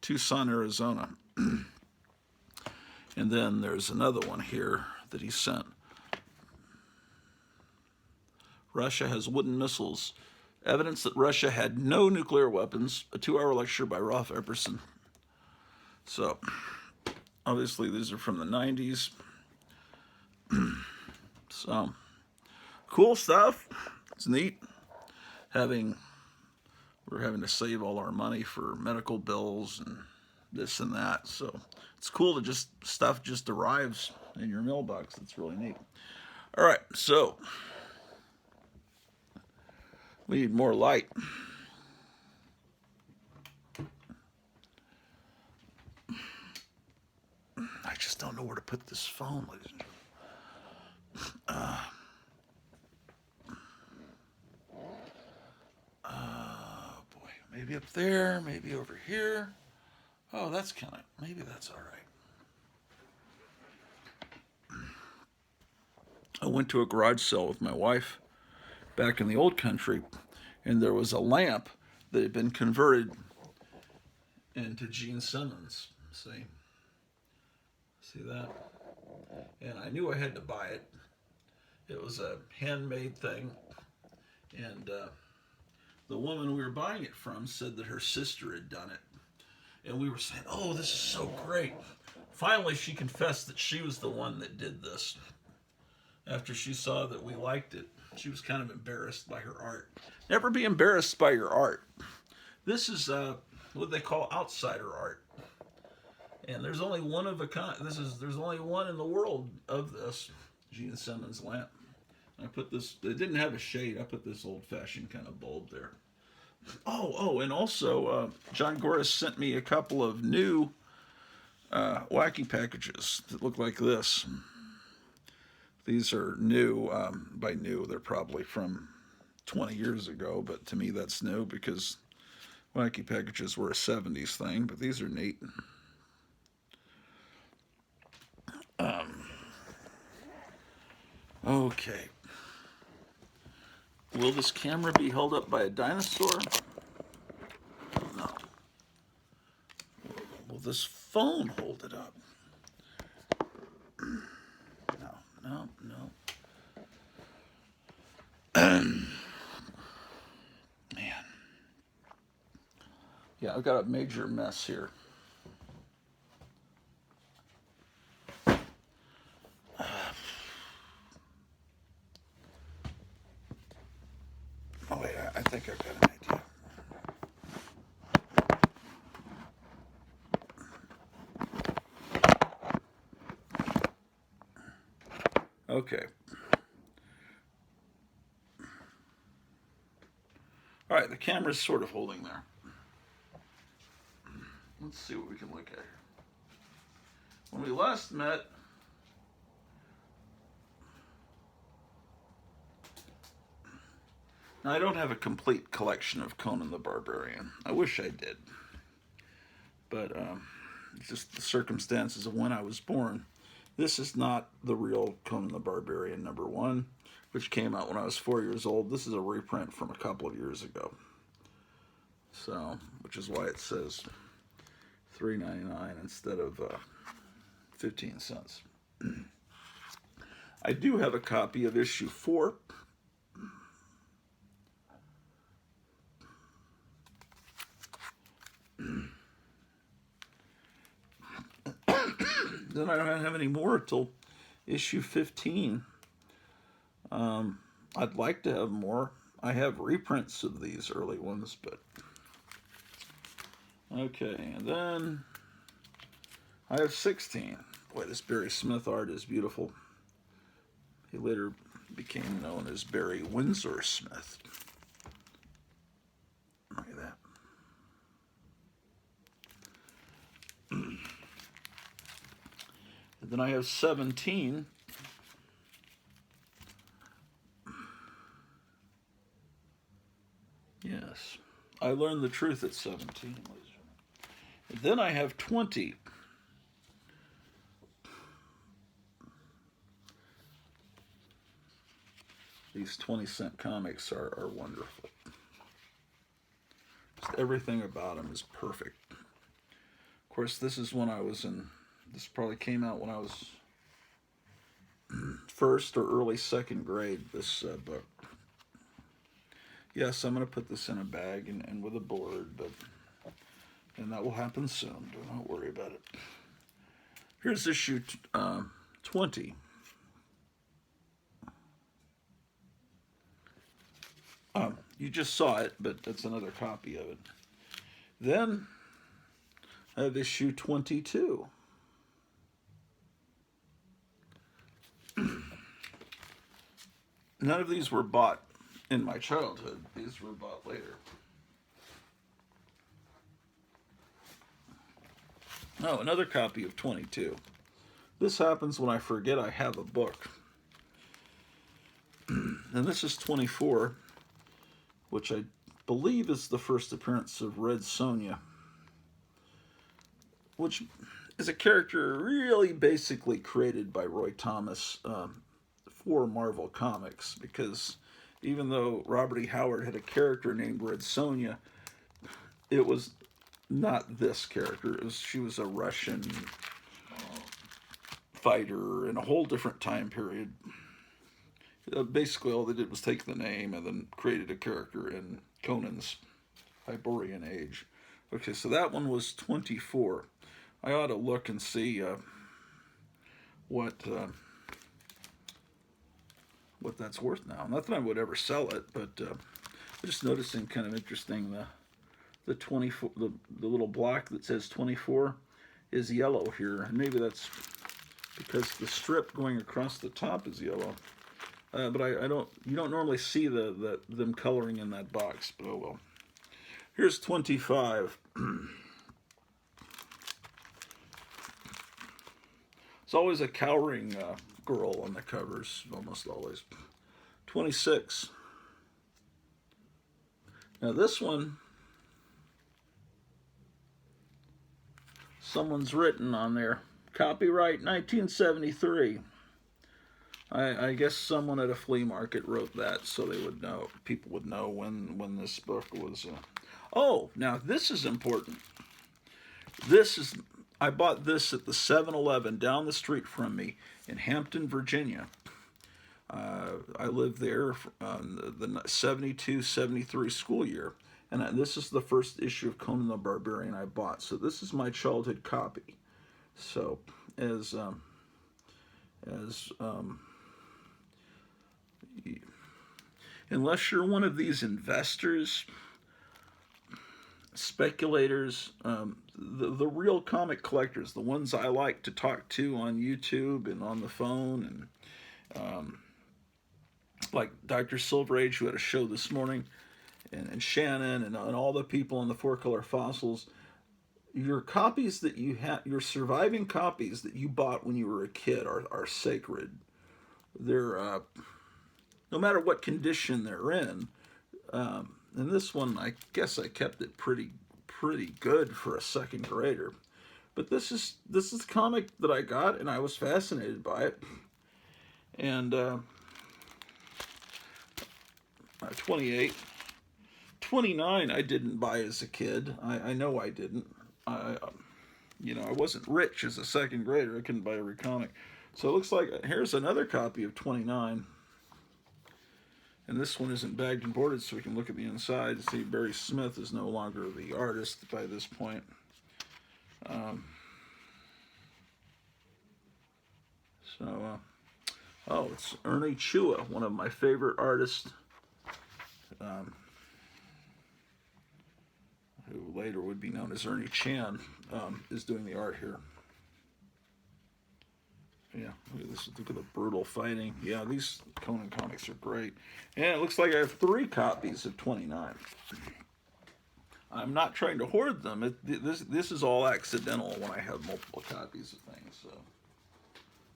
Tucson, Arizona. And then there's another one here that he sent. Russia has wooden missiles. Evidence that Russia had no nuclear weapons. A 2-hour lecture by Ralph Epperson. So, obviously, these are from the 90s. So, cool stuff. It's neat. We're having to save all our money for medical bills and this and that. So, it's cool to stuff just arrives in your mailbox. It's really neat. All right, so we need more light. I just don't know where to put this phone, ladies and gentlemen. Boy, maybe up there, maybe over here. Oh, maybe that's all right. I went to a garage sale with my wife back in the old country, and there was a lamp that had been converted into Gene Simmons. See that? and I knew I had to buy it. It was a handmade thing, and the woman we were buying it from said that her sister had done it, and we were saying, "Oh, this is so great." Finally, she confessed that she was the one that did this. After she saw that we liked it, she was kind of embarrassed by her art. Never be embarrassed by your art. This is what they call outsider art, and there's only one of a kind. There's only one in the world of this Gene Simmons lamp. I put this. It didn't have a shade. I put this old-fashioned kind of bulb there. Oh, and also John Goris sent me a couple of new wacky packages that look like this. These are new. By new, they're probably from 20 years ago, but to me that's new because wacky packages were a 70s thing, but these are neat. Okay. Will this camera be held up by a dinosaur? No. Will this phone hold it up? No. Man. Yeah, I've got a major mess here. Oh, wait, I think I've got an idea. Okay. All right, the camera's sort of holding there. Let's see what we can look at here. When we last met, now I don't have a complete collection of Conan the Barbarian. I wish I did. But just the circumstances of when I was born. This is not the real Conan the Barbarian #1, which came out when I was 4 years old. This is a reprint from a couple of years ago. So, which is why it says $3.99 instead of 15 cents. I do have a copy of issue 4. Then I don't have any more until issue 15. I'd like to have more. I have reprints of these early ones, but okay. And then I have 16. Boy, this Barry Smith art is beautiful. He later became known as Barry Windsor Smith. Look at that. And then I have 17. Yes, I learned the truth at 17. And then I have 20. These 20-cent comics are wonderful. Just everything about them is perfect. Of course, this is when I was in, this probably came out when I was first or early second grade, this book. Yes, I'm going to put this in a bag and with a board, and that will happen soon. Do not worry about it. Here's issue 20. You just saw it, but that's another copy of it. Then I have issue 22. None of these were bought in my childhood. These were bought later. Oh, another copy of 22. This happens when I forget I have a book. And this is 24, which I believe is the first appearance of Red Sonja, which is a character really basically created by Roy Thomas for Marvel Comics, because even though Robert E. Howard had a character named Red Sonja, it was not this character. She was a Russian fighter in a whole different time period. Basically, all they did was take the name and then created a character in Conan's Hyborian Age. Okay, so that one was 24. I ought to look and see what that's worth now. Not that I would ever sell it, but I'm just noticing kind of interesting the 24 the little block that says 24 is yellow here, and maybe that's because the strip going across the top is yellow. But I don't you don't normally see them coloring in that box. But oh well. Here's 25. It's always a cowering girl on the covers, almost always. 26. Now this one, someone's written on there, copyright 1973. I guess someone at a flea market wrote that so they would know, people would know when this book was. Oh, now this is important. I bought this at the 7-Eleven down the street from me in Hampton, Virginia. I lived there the 72-73 school year. And this is the first issue of Conan the Barbarian I bought. So this is my childhood copy. So unless you're one of these investors, speculators, the real comic collectors, the ones I like to talk to on YouTube and on the phone, and like Dr. Silver Age, who had a show this morning, and Shannon, and all the people on the Four Color Fossils, your copies that you have, your surviving copies that you bought when you were a kid are sacred. They're no matter what condition they're in. And this one, I guess I kept it pretty good for a second grader. But this is a comic that I got, and I was fascinated by it. And 28, 29, I didn't buy as a kid. I know I didn't. I wasn't rich as a second grader. I couldn't buy every comic. So it looks like here's another copy of 29. And this one isn't bagged and boarded, so we can look at the inside. See, Barry Smith is no longer the artist by this point. It's Ernie Chua, one of my favorite artists, who later would be known as Ernie Chan, is doing the art here. Yeah, look at this. Look at the brutal fighting. Yeah, these Conan comics are great. And it looks like I have 3 copies of 29. I'm not trying to hoard them. This is all accidental when I have multiple copies of things. So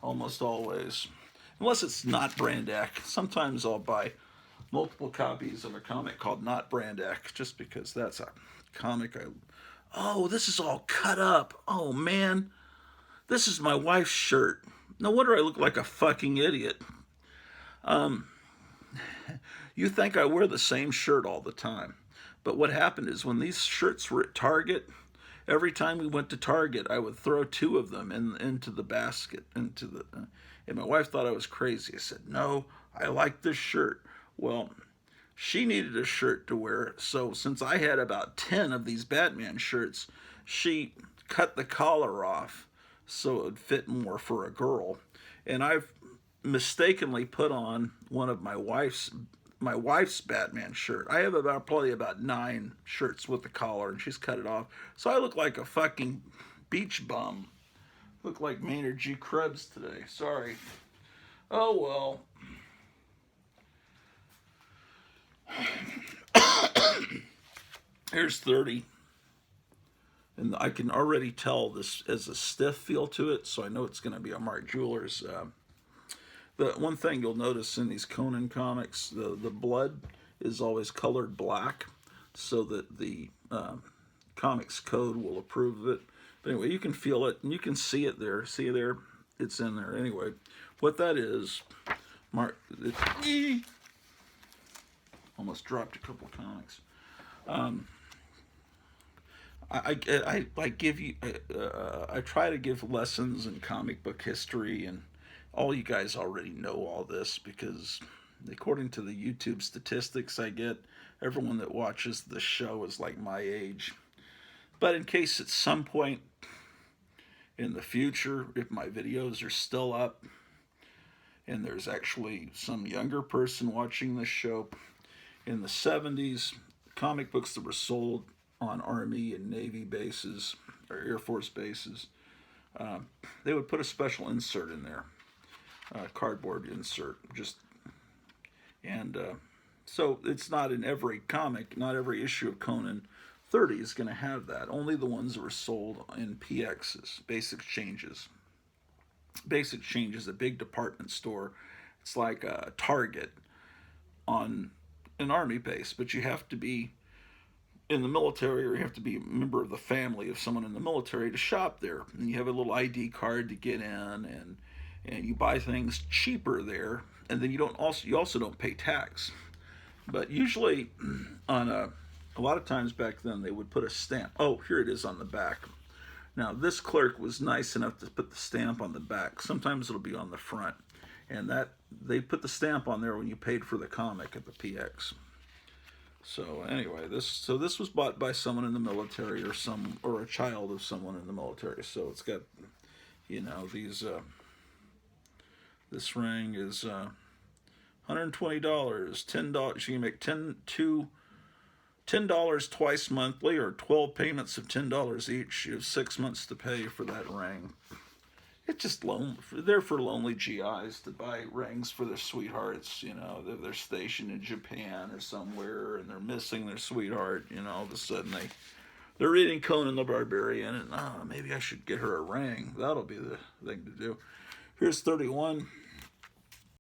almost always, unless it's not Brandak. Sometimes I'll buy multiple copies of a comic called Not Brandak, just because that's a comic Oh, this is all cut up. Oh man, this is my wife's shirt. No wonder I look like a fucking idiot. You think I wear the same shirt all the time. But what happened is when these shirts were at Target, every time we went to Target, I would throw 2 of them into the basket. And my wife thought I was crazy. I said, no, I like this shirt. Well, she needed a shirt to wear. So since I had about 10 of these Batman shirts, she cut the collar off so it would fit more for a girl. And I've mistakenly put on one of my wife's Batman shirt. I have probably about 9 shirts with the collar, and she's cut it off. So I look like a fucking beach bum. Look like Maynard G. Krebs today. Sorry. Oh well. Here's 30. And I can already tell this has a stiff feel to it, so I know it's going to be a Mark Jewelers. The one thing you'll notice in these Conan comics, the blood is always colored black, so that the comics code will approve of it. But anyway, you can feel it, and you can see it there. See there? It's in there. Anyway, what that is, almost dropped a couple comics. I give you I try to give lessons in comic book history, and all you guys already know all this because according to the YouTube statistics I get, everyone that watches the show is like my age. But in case at some point in the future, if my videos are still up and there's actually some younger person watching this show, in the 70s, comic books that were sold on Army and Navy bases or Air Force bases, they would put a special insert in there, a cardboard insert, just and so it's not in every comic, not every issue of Conan 30 is going to have that. Only the ones that were sold in PXs, basic changes. Basic changes, a big department store. It's like a Target on an army base, but you have to be in the military or you have to be a member of the family of someone in the military to shop there. And you have a little ID card to get in, and you buy things cheaper there, and then you also don't pay tax. But usually on a lot of times back then they would put a stamp. Oh, here it is on the back. Now this clerk was nice enough to put the stamp on the back. Sometimes it'll be on the front, and that they put the stamp on there when you paid for the comic at the PX. So anyway, this was bought by someone in the military or a child of someone in the military. So it's got, these. This ring is $120, $10. You can make $10 twice monthly, or 12 payments of $10 each. You have 6 months to pay for that ring. It's just lonely. They're for lonely GIs to buy rings for their sweethearts. They're stationed in Japan or somewhere, and they're missing their sweetheart. All of a sudden they're reading Conan the Barbarian, and maybe I should get her a ring. That'll be the thing to do. Here's 31.